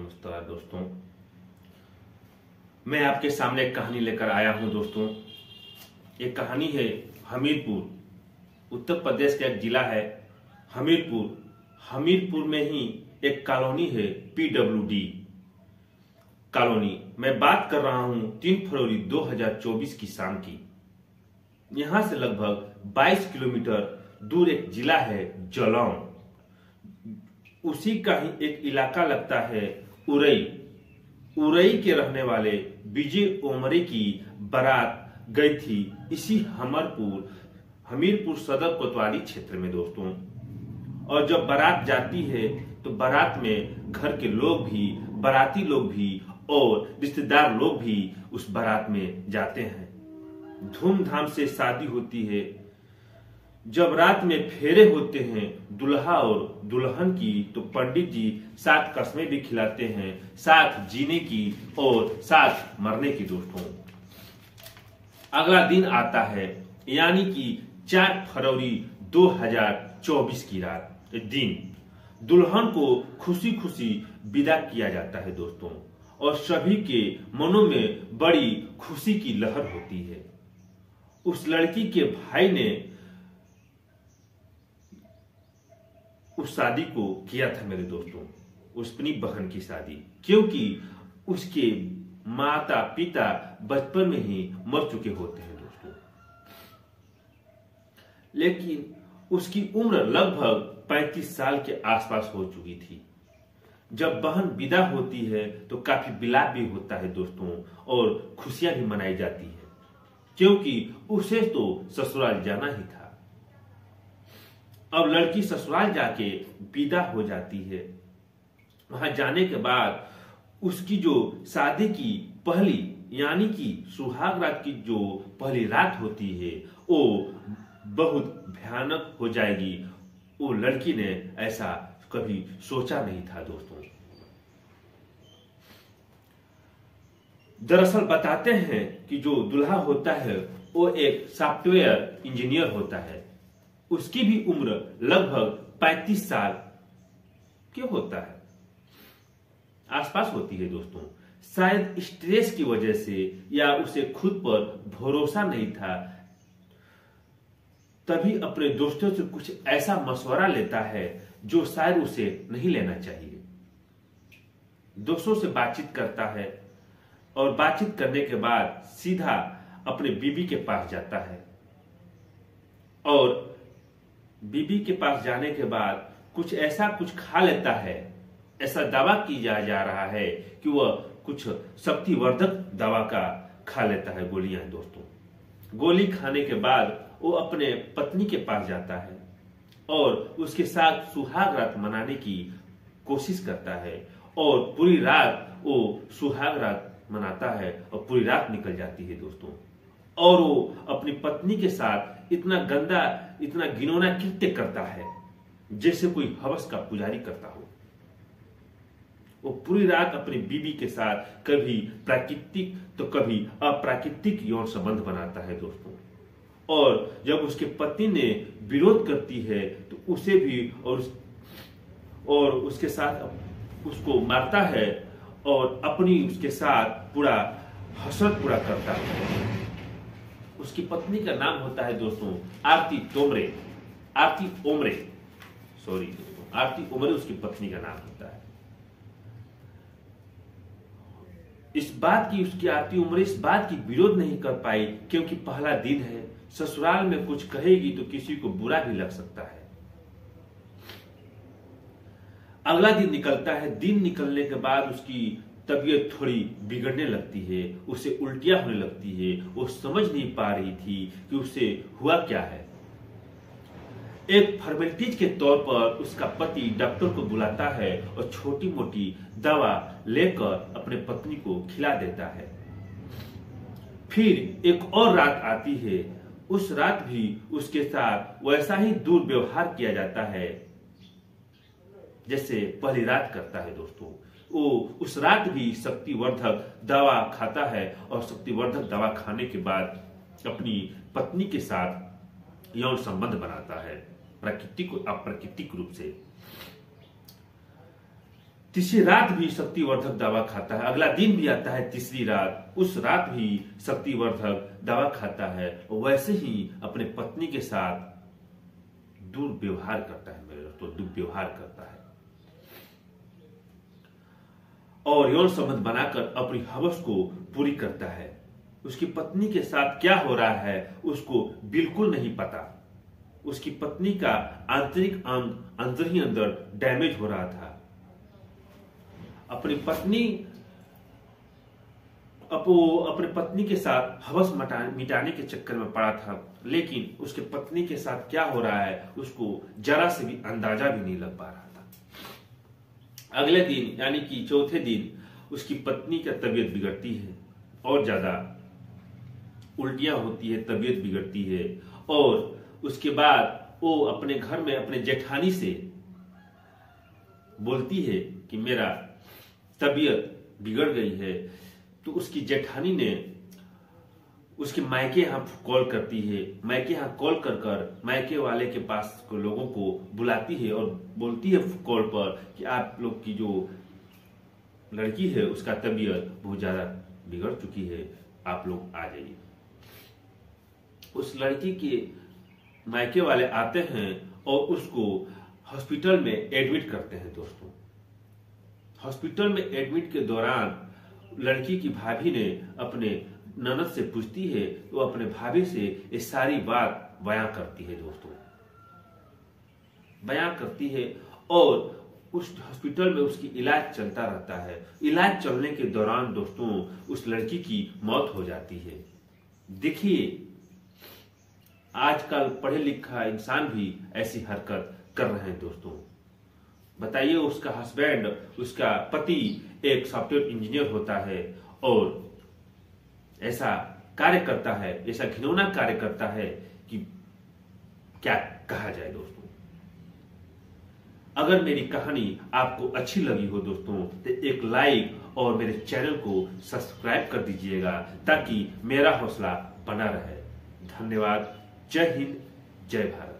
नमस्कार दोस्तों, मैं आपके सामने एक कहानी लेकर आया हूं दोस्तों। ये कहानी है हमीरपुर, उत्तर प्रदेश का एक जिला है हमीरपुर में ही एक कॉलोनी है PWD कॉलोनी। मैं बात कर रहा हूं 3 फरवरी 2024 की शाम की। यहां से लगभग 22 किलोमीटर दूर एक जिला है जालौन, उसी का ही एक इलाका लगता है उरई के रहने वाले विजय ओमरे की बारात गई थी इसी हमीरपुर सदर कोतवाली क्षेत्र में दोस्तों। और जब बारात जाती है तो बारात में घर के लोग भी, बाराती लोग भी और रिश्तेदार लोग भी उस बारात में जाते हैं। धूमधाम से शादी होती है। जब रात में फेरे होते हैं दुल्हा और दुल्हन की, तो पंडित जी 7 कस्में भी खिलाते हैं, साथ जीने की और साथ मरने की दोस्तों। अगला दिन आता है यानी कि 4 फरवरी 2024 की रात। दिन दुल्हन को खुशी खुशी विदा किया जाता है दोस्तों, और सभी के मनों में बड़ी खुशी की लहर होती है। उस लड़की के भाई ने उस शादी को किया था मेरे दोस्तों, अपनी बहन की शादी, क्योंकि उसके माता पिता बचपन में ही मर चुके होते हैं दोस्तों। लेकिन उसकी उम्र लगभग 35 साल के आसपास हो चुकी थी। जब बहन विदा होती है तो काफी विलाप भी होता है दोस्तों, और खुशियां भी मनाई जाती है, क्योंकि उसे तो ससुराल जाना ही था। अब लड़की ससुराल जाके विदा हो जाती है। वहां जाने के बाद उसकी जो शादी की पहली यानी कि सुहाग रात की जो पहली रात होती है वो बहुत भयानक हो जाएगी। वो लड़की ने ऐसा कभी सोचा नहीं था दोस्तों। दरअसल बताते हैं कि जो दूल्हा होता है वो एक सॉफ्टवेयर इंजीनियर होता है। उसकी भी उम्र लगभग 35 साल के होता है, आसपास होती है दोस्तों। शायद स्ट्रेस की वजह से या उसे खुद पर भरोसा नहीं था, तभी अपने दोस्तों से कुछ ऐसा मशवरा लेता है जो शायद उसे नहीं लेना चाहिए। दोस्तों से बातचीत करता है और बातचीत करने के बाद सीधा अपने बीबी के पास जाता है, और बीबी के पास जाने के बाद कुछ खा लेता है। ऐसा दावा किया जा रहा है कि वह कुछ शक्तिवर्धक दवा का खा लेता है, गोलियां दोस्तों। गोली खाने के बाद वो अपने पत्नी के पास जाता है और उसके साथ सुहाग रात मनाने की कोशिश करता है, और पूरी रात वो सुहाग रात मनाता है और पूरी रात निकल जाती है दोस्तों। और वो अपनी पत्नी के साथ इतना गंदा, इतना घिनौना कृत्य करता है जैसे कोई हवस का पुजारी करता हो। वो पूरी रात अपनी बीबी के साथ कभी प्राकृतिक तो कभी अप्राकृतिक यौन संबंध बनाता है दोस्तों। और जब उसके पत्नी ने विरोध करती है तो उसे भी और उसके साथ उसको मारता है, और अपनी उसके साथ पूरा हसरत पूरा करता है। उसकी पत्नी का नाम होता है दोस्तों आरती ओमरे उसकी पत्नी का नाम होता है। उसकी आरती ओमरे इस बात की विरोध नहीं कर पाई, क्योंकि पहला दिन है, ससुराल में कुछ कहेगी तो किसी को बुरा भी लग सकता है। अगला दिन निकलता है। दिन निकलने के बाद उसकी तबीयत थोड़ी बिगड़ने लगती है, उसे उल्टियां होने लगती है। वो समझ नहीं पा रही थी कि उसे हुआ क्या है। एक फॉर्मेलिटीज के तौर पर उसका पति डॉक्टर को बुलाता है और छोटी मोटी दवा लेकर अपने पत्नी को खिला देता है। फिर एक और रात आती है। उस रात भी उसके साथ वैसा ही दुर्व्यवहार किया जाता है जैसे पहली रात करता है दोस्तों। वो उस रात भी शक्तिवर्धक दवा खाता है, और शक्तिवर्धक दवा खाने के बाद अपनी पत्नी के साथ यौन संबंध बनाता है, प्राकृतिक और अप्राकृतिक रूप से। तीसरी रात भी शक्तिवर्धक दवा खाता है, अगला दिन भी आता है तीसरी रात, उस रात भी शक्तिवर्धक दवा खाता है, और वैसे ही अपने पत्नी के साथ दुर्व्यवहार करता है मेरे दोस्तों, दुर्व्यवहार करता है और यौन संबंध बनाकर अपनी हवस को पूरी करता है। उसकी पत्नी के साथ क्या हो रहा है उसको बिल्कुल नहीं पता। उसकी पत्नी का आंतरिक अंग अंदर ही अंदर डैमेज हो रहा था। अपनी पत्नी के साथ हवस मिटाने के चक्कर में पड़ा था, लेकिन उसके पत्नी के साथ क्या हो रहा है उसको जरा से भी अंदाजा भी नहीं लग पा रहा था। अगले दिन यानी कि चौथे दिन उसकी पत्नी का तबीयत बिगड़ती है और ज्यादा उल्टियां होती है, तबीयत बिगड़ती है, और उसके बाद वो अपने घर में अपने जेठानी से बोलती है कि मेरा तबीयत बिगड़ गई है। तो उसकी जेठानी ने उसके मायके यहाँ कॉल करती है, मायके यहाँ कॉल कर मायके वाले के पास को लोगों को बुलाती है और बोलती है कॉल पर कि आप लोग की जो लड़की है उसका तबीयत बहुत ज्यादा बिगड़ चुकी है, आप लोग आ जाइए। उस लड़की के मायके वाले आते हैं और उसको हॉस्पिटल में एडमिट करते हैं। दोस्तों, हॉस्पिटल में एडमिट के दौरान लड़की की भाभी ने अपने ननद से पूछती है, तो अपने भाभी से ये सारी बात बयां करती है। दोस्तों, बयां करती है और उस हॉस्पिटल में उसकी इलाज चलता रहता है। इलाज चलने के दौरान दोस्तों उस लड़की की मौत हो जाती है। देखिए, आजकल पढ़े लिखा इंसान भी ऐसी हरकत कर रहे हैं। दोस्तों, बताइए, उसका हस्बैंड, उसका पति एक सॉफ्टवेयर इंजीनियर होता है और ऐसा कार्य करता है, ऐसा घिनौना कार्य करता है कि क्या कहा जाए। दोस्तों, अगर मेरी कहानी आपको अच्छी लगी हो दोस्तों तो एक लाइक और मेरे चैनल को सब्सक्राइब कर दीजिएगा ताकि मेरा हौसला बना रहे। धन्यवाद। जय हिंद, जय भारत।